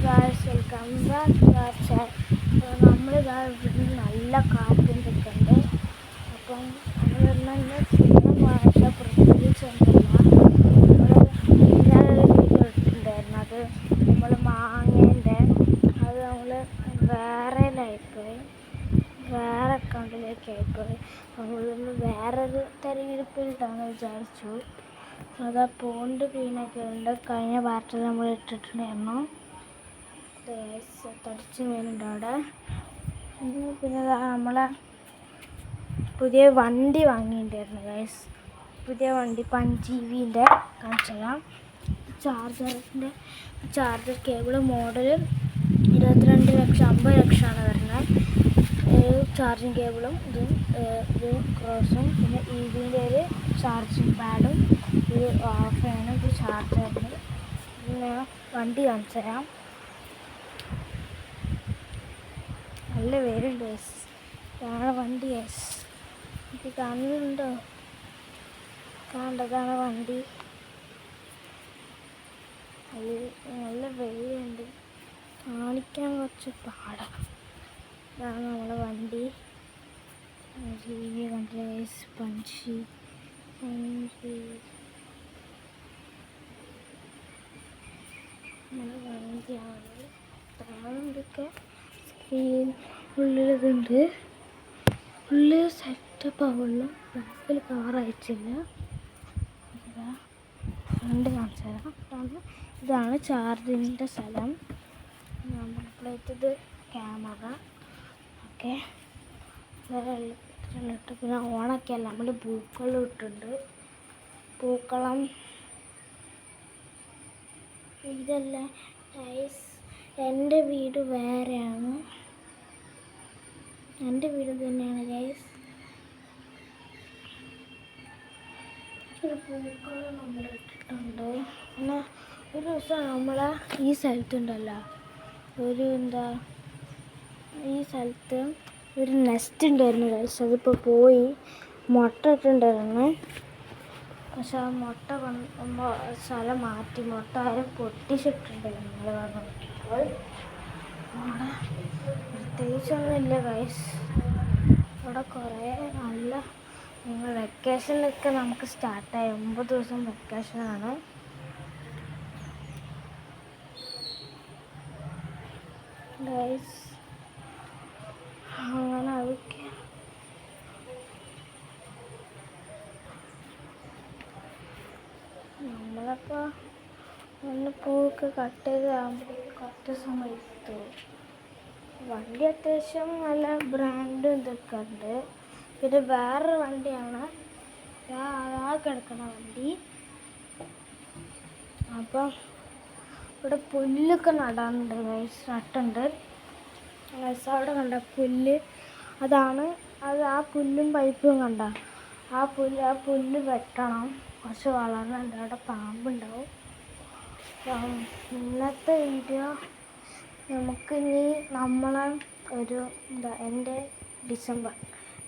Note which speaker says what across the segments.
Speaker 1: Guys, welcome back to അവർ channel. നമ്മൾ ഇവിടെ നല്ല കാറ്റും നിൽക്കുന്നുണ്ട്. അപ്പം നമ്മൾ ചെയ്യുന്ന ഭാഷ പ്രത്യേകിച്ചൊന്നുമില്ല. ഞാനൊരു വീഡിയോ ഇട്ടിട്ടുണ്ടായിരുന്നു. അത് നമ്മൾ മാങ്ങേൻ്റെ അത് നമ്മൾ വേറെ അക്കൗണ്ടിലേക്ക് ആയിപ്പോയി. നമ്മൾ വേറൊരു തെരഞ്ഞെടുപ്പിലിട്ടാണ് വിചാരിച്ചു. അതാ പോണ്ട് ക്ലീനൊക്കെ ഉണ്ട്. കഴിഞ്ഞ പാർട്ടിൽ നമ്മൾ ഇട്ടിട്ടുണ്ടായിരുന്നു. തടിച്ച് വീനുണ്ട് അവിടെ. പിന്നെ നമ്മളെ പുതിയ വണ്ടി വാങ്ങിയിട്ടുണ്ടായിരുന്നു ഗൈസ്. പുതിയ വണ്ടി 5GB കാണിച്ചു തരാം. ചാർജർ കേബിൾ മോഡൽ 22 ലക്ഷം 50 ലക്ഷമാണ് വരുന്നത്. ചാർജിങ് കേബിളും ഇത് ക്രോസും പിന്നെ ഇതിൻ്റെ ഒരു ചാർജിങ് പാഡും ഇത് ഓഫ് ചെയ്യണം. ഇത് ചാർജറിന്. പിന്നെ വണ്ടി കാണിച്ചു തരാം. നല്ല പേരുണ്ട് ഗൈസ്. ഇതാണ് വണ്ടി ഗൈസ്. ഇത് കാണുന്നുണ്ടോ? കാണേണ്ടതാണ് വണ്ടി. അത് നല്ല വെയിലുണ്ട്, കാണിക്കാൻ കുറച്ച് പാടാണ്. ഇതാണ് നമ്മളെ വണ്ടി. ജീവി കണ്ടില്ല ഗൈസ്. പഞ്ചി നമ്മളെ വണ്ടിയാണ്. ഇതൊക്കെ സ്ക്രീൻ ഉള്ളിലിതുണ്ട്. ഉള്ളിൽ സെറ്റപ്പ് ആവുള്ളൂ. ബാക്കിൽ കവർ അയച്ചില്ല. ഫ്രണ്ട് കാണിച്ചു തരാം. ഇതാണ് ചാർജിങ്ങിൻ്റെ സ്ഥലം. നമ്പർ പ്ലേറ്റ്, ഇത് ക്യാമറ. ഓക്കെ, പിന്നെ ഓണൊക്കെയല്ല, നമ്മൾ പൂക്കളം ഇട്ടിട്ടുണ്ട്. പൂക്കളം ഇതല്ല ഗൈസ്. എൻ്റെ വീട് വേറെയാണ്. എൻ്റെ വീട് തന്നെയാണ് ഗൈസ്. ഒരു പൂക്കളം നമ്മൾ ഇട്ടിട്ടുണ്ട്. പിന്നെ ഒരു ദിവസം നമ്മളെ ഈ സ്ഥലത്തുണ്ടല്ലോ, ഈ സ്ഥലത്ത് ഒരു നെസ്റ്റ് ഉണ്ടായിരുന്നു ഗൈസ്. അതിപ്പോൾ പോയി. മുട്ട ഇട്ടുണ്ടായിരുന്നു. പക്ഷെ ആ മുട്ട സ്ഥലം മാറ്റി. മുട്ട ആരും പൊട്ടിച്ചിട്ടുണ്ടായിരുന്നു. നമ്മൾ നോക്കിയപ്പോൾ അവിടെ പ്രത്യേകിച്ചൊന്നുമില്ല ഗൈസ്. ഇവിടെ കുറേ നല്ല വെക്കേഷനൊക്കെ നമുക്ക് സ്റ്റാർട്ടായി. 9 ദിവസം വെക്കേഷനാണ് ഗൈസ്. അങ്ങനെ അതൊക്കെ നമ്മളപ്പോൾ ഒന്ന് പൂവൊക്കെ കട്ട് ചെയ്താകുമ്പോൾ കുറച്ച് സമയം എടുത്തു. വണ്ടി അത്യാവശ്യം നല്ല ബ്രാൻഡും ഇതൊക്കെ ഉണ്ട്. പിന്നെ വേറൊരു വണ്ടിയാണ് ആ കിടക്കണ വണ്ടി. അപ്പം ഇവിടെ പുല്ലൊക്കെ നടാനുണ്ട് ഗൈസ്. നട്ടുണ്ട് ഗൈസ്. അവിടെ കണ്ട പുല്ല്, അതാണ് അത്. ആ പുല്ലും പൈപ്പും കണ്ട ആ പുല്ല് വെട്ടണം. കുറച്ച് വളർന്നുണ്ട്. അവിടെ പാമ്പുണ്ടാവും. ഇന്നത്തെ വീഡിയോ നമുക്കിനി നമ്മളെ ഒരു എൻ്റെ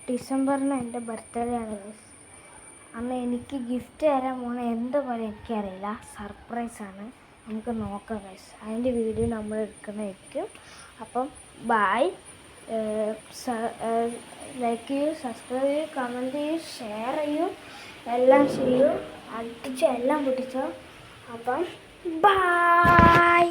Speaker 1: ഡിസംബറിന് എൻ്റെ ബർത്ത്ഡേ ആണ് ഗൈസ്. അന്ന് എനിക്ക് ഗിഫ്റ്റ് തരാൻ പോണ എന്താ പോലെ എനിക്കറിയില്ല. സർപ്രൈസാണ്. നമുക്ക് നോക്കാം ഗൈസ്. അതിൻ്റെ വീഡിയോ നമ്മൾ എടുക്കുന്നതായിരിക്കും. അപ്പം ബൈ. ലൈക്ക് ചെയ്യൂ, സബ്സ്ക്രൈബ് ചെയ്യൂ, കമൻറ്റ് ചെയ്യൂ, ഷെയർ ചെയ്യൂ, എല്ലാം ചെയ്യൂ. അടിച്ചോ, എല്ലാം പൊട്ടിച്ചോ. അപ്പം ബൈ.